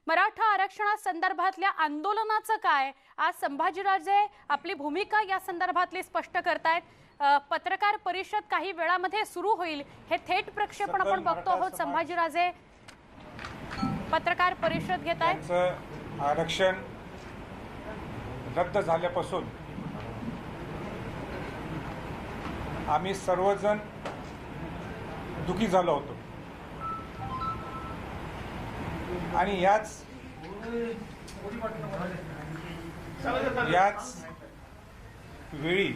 मराठा आरक्षणासंदर्भातल्या आंदोलनाचं काय? आज संभाजीराजे आपली भूमिका या संदर्भातली स्पष्ट करतायत। पत्रकार परिषद काही वेळामध्ये सुरू होईल, हे थेट प्रक्षेपण आपण बघतो आहोत। संभाजीराजे पत्रकार परिषद घेत आहेत। आरक्षण रद्द झाल्यापासून आम्ही सर्वजण दुखी झालो होतो आणि याच वेळी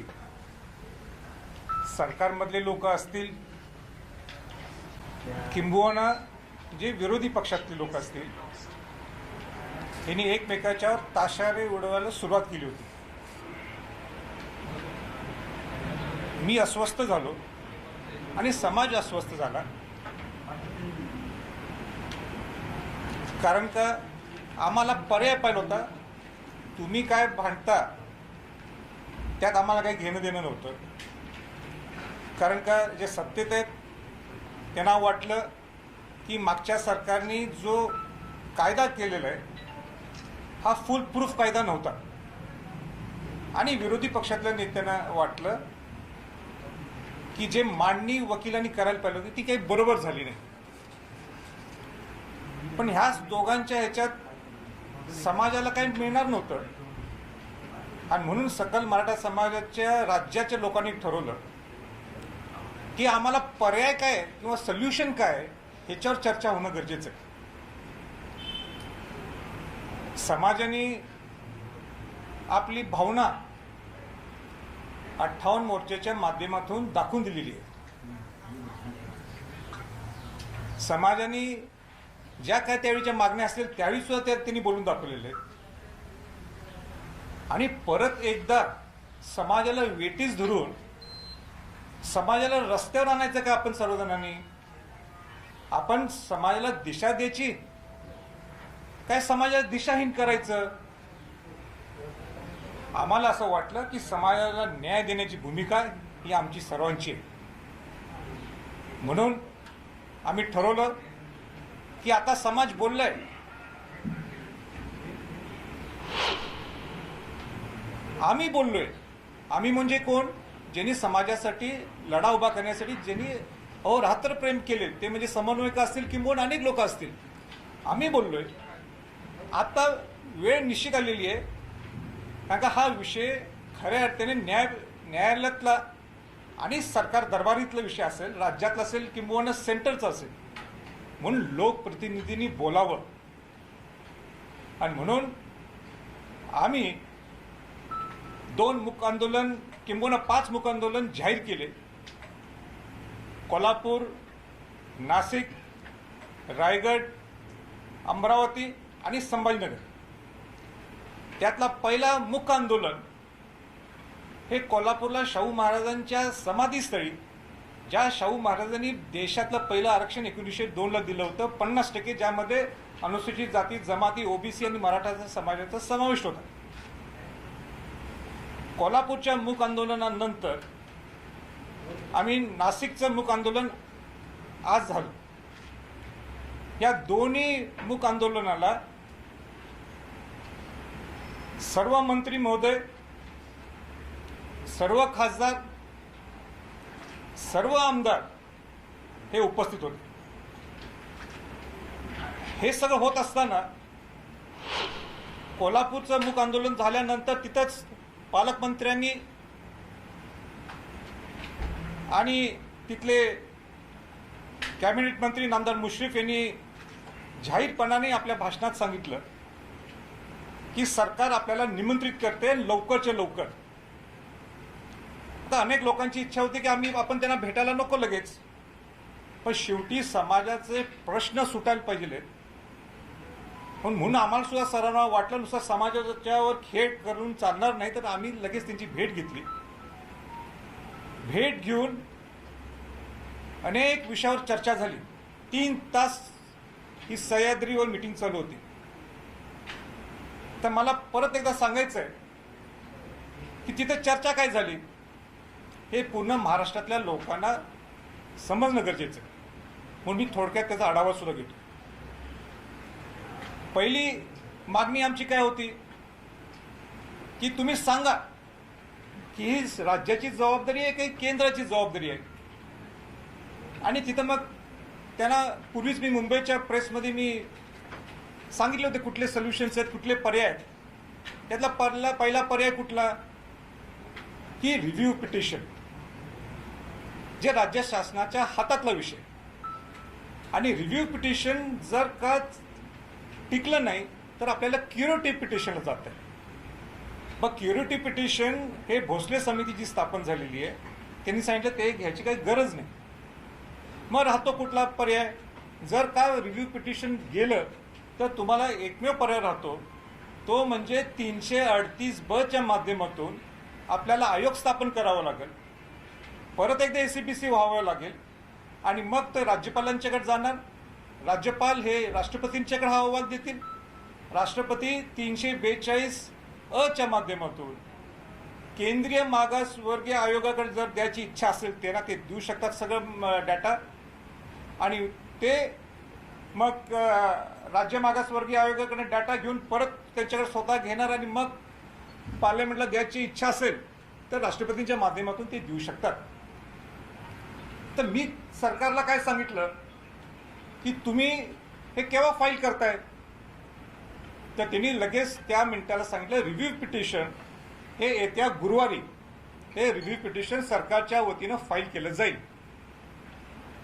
सरकारमधले लोक असतील किंबहुना जे विरोधी पक्षातले लोक असतील यांनी एकमेकाच्यावर ताशारे उडवायला सुरुवात केली होती। मी अस्वस्थ झालो आणि समाज अस्वस्थ झाला, कारण का आम्हाला पर्याय पाहिजे होता। तुम्ही काय भांडता त्यात आम्हाला काही घेणं देणं नव्हतं, कारण का जे सत्तेत आहेत त्यांना वाटलं की मागच्या सरकारने जो कायदा केलेला आहे हा फुल प्रूफ कायदा नव्हता आणि विरोधी पक्षातल्या नेत्यांना वाटलं की जे मांडणी वकिलांनी करायला पाहिजे होती ती काही बरोबर झाली नाही। पण ह्याच दोघांच्या ह्याच्यात समाजाला काही मिळणार नव्हतं आणि म्हणून सकल मराठा समाजाच्या राज्याच्या लोकांनी ठरवलं की आम्हाला पर्याय काय किंवा सोल्युशन काय ह्याच्यावर चर्चा होणं गरजेचं आहे। समाजाने आपली भावना 58 मोर्चाच्या माध्यमातून दाखवून दिलेली आहे। समाजाने ज्या काय त्यावेळीच्या मागण्या असतील त्यावेळी सुद्धा त्यांनी बोलून दाखवलेले आहेत आणि परत एकदा समाजाला वेटीस धरून समाजाला रस्त्यावर आणायचं का? आपण सर्वजणांनी आपण समाजाला दिशा द्यायची काय समाजाला दिशाहीन करायचं? आम्हाला असं वाटलं की समाजाला न्याय देण्याची भूमिका ही आमची सर्वांची आहे। म्हणून आम्ही ठरवलं की आता समाज बोललाय, आम्ही बोललोय। आम्ही म्हणजे कोण? ज्यांनी समाजासाठी लढा उभा करण्यासाठी ज्यांनी अहोरात्र प्रेम केले ते म्हणजे समन्वयक असतील किंवा अनेक लोक असतील। आम्ही बोललोय। आता वेळ निश्चित आलेली आहे, कारण का हा विषय खऱ्या अर्थाने न्यायालयातला आणि सरकार दरबारीतला विषय असेल, राज्यातला असेल किंवा सेंटरचा असेल, म्हणून लोकप्रतिनिधींनी बोलावं आणि म्हणून आम्ही 2 मूक आंदोलन किंवा 5 मूक आंदोलन जाहीर केले। कोल्हापूर, नाशिक, रायगड, अमरावती आणि संभाजीनगर। त्यातला पहिला मूक आंदोलन हे कोल्हापूरला शाहू महाराजांच्या समाधीस्थळी, ज्या शाहू महाराजांनी देशातलं पहिलं आरक्षण 1902 ला दिलं होतं 50%, ज्यामध्ये अनुसूचित जाती जमाती ओबीसी आणि मराठा समाजाचा समावेश होता। कोल्हापूरच्या मूक आंदोलनानंतर आम्ही नाशिकचं मूक आंदोलन आज झालं। या दोन्ही मूक आंदोलनाला सर्व मंत्री महोदय, सर्व खासदार, सर्व आमदार हे उपस्थित होते। हे सगळं होत असताना कोल्हापूरचं मूक आंदोलन झाल्यानंतर तिथंच पालकमंत्र्यांनी आणि तिथले कॅबिनेट मंत्री नामदार मुश्रीफ यांनी जाहीरपणाने आपल्या भाषणात सांगितलं की सरकार आपल्याला निमंत्रित करते लवकरच्या लवकर। आता अनेक लोकांची इच्छा होती की आपण त्यांना भेटायला नको लगेच, पण शेवटी समाजाचे प्रश्न सुटायला पाहिजे म्हणून आम्हाला सुद्धा सर्वांना वाटलं नुसतं समाजाच्यावर खेळ करून चालणार नाही, तर आम्ही लगेच त्यांची भेट घेतली। भेट घेऊन अनेक विषयावर चर्चा झाली। 3 तास ही सह्याद्रीवर मीटिंग चालू होती। तर मला परत एकदा सांगायचं आहे की तिथे चर्चा काय झाली हे पूर्ण महाराष्ट्रातल्या लोकांना समजणं गरजेचं आहे, म्हणून मी थोडक्यात त्याचा आढावा सुद्धा घेतो। पहिली मागणी आमची काय होती की तुम्ही सांगा की ही राज्याची जबाबदारी आहे की केंद्राची जबाबदारी आहे. आणि तिथं मग त्यांना पूर्वीच मी मुंबईच्या प्रेसमध्ये मी सांगितले होते कुठले सोल्युशन्स आहेत, कुठले पर्याय आहेत. त्यातला पहिला पर्याय कुठला की रिव्ह्यू पिटिशन, जे राज्य शासनाच्या हातातला विषय. आणि रिव्ह्यू पिटिशन जर का टिकलं नाही तर आपल्याला क्युरेटिव्ह पिटिशनला जात आहे. मग क्युरेटिव्ह पिटिशन हे भोसले समिती जी स्थापन झालेली आहे त्यांनी सांगितलं ते घ्यायची काही गरज नाही. मग राहतो कुठला पर्याय, जर का रिव्ह्यू पिटिशन गेलं तर तुम्हाला एकमेव पर्याय राहतो तो म्हणजे 338(ब)च्या माध्यमातून आपल्याला आयोग स्थापन करावा लागेल, परत एकदा ACPC व्हावं लागेल आणि मग ते राज्यपालांच्याकडे जाणार. राज्यपाल हे राष्ट्रपतींच्याकडे हा अहवाल देतील. राष्ट्रपती 342(अ)च्या माध्यमातून केंद्रीय मागासवर्गीय आयोगाकडे जर द्यायची इच्छा असेल त्यांना ते देऊ शकतात सगळं डाटा. आणि ते मग राज्य मागासवर्गीय आयोगाकडे डाटा घेऊन परत त्यांच्याकडे स्वतः घेणार आणि मग पार्लमेंटला द्यायची इच्छा असेल तर राष्ट्रपतींच्या माध्यमातून ते देऊ शकतात. तर मी सरकारला काय सांगितलं की तुम्ही हे केव्हा फाईल करताय, तर त्यांनी लगेच त्या मिनिटाला सांगितलं रिव्ह्यू पिटिशन हे येत्या गुरुवारी हे रिव्ह्यू पिटिशन सरकारच्या वतीनं फाईल केलं जाईल.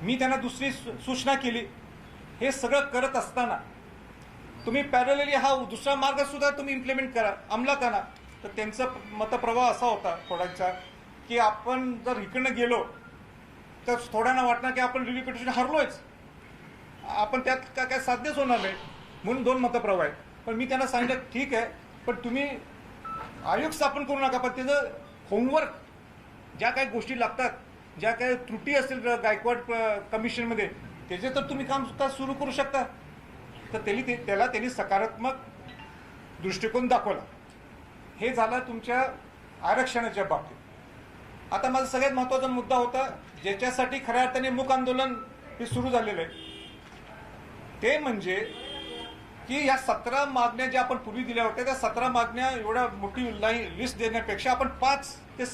मी त्यांना दुसरी सूचना केली, हे सगळं करत असताना तुम्ही पॅरलली हा दुसरा मार्ग सुद्धा तुम्ही इम्प्लिमेंट करा, अंमलात आणा. तर त्यांचा मतप्रवाह असा होता थोड्यांचा की आपण जर इकडनं गेलो तर थोड्यांना वाटणार की आपण रिव्ह्यू पिटिशन हरलोयच, आपण त्यात काय साध्यच होणार नाही, म्हणून 2 मतप्रवाह आहेत. पण मी त्यांना सांगितलं ठीक आहे, पण तुम्ही आयोग स्थापन करू नका, पण त्याचं होमवर्क ज्या काही गोष्टी लागतात, ज्या काही त्रुटी असतील गायकवाड कमिशनमध्ये त्याचे तर तुम्ही काम सुद्धा सुरू करू शकता. तर त्याला त्यांनी सकारात्मक दृष्टिकोन दाखवला. हे झालं तुमच्या आरक्षणाच्या बाबतीत. आता माझा सगळ्यात महत्त्वाचा मुद्दा होता ज्याच्यासाठी खऱ्या अर्थाने मूक आंदोलन हे सुरू झालेलं आहे, ते म्हणजे की या 17 मागण्या ज्या आपण पूर्वी दिल्या होत्या त्या 17 मागण्या एवढ्या मोठी लिस्ट देण्यापेक्षा आपण 5 ते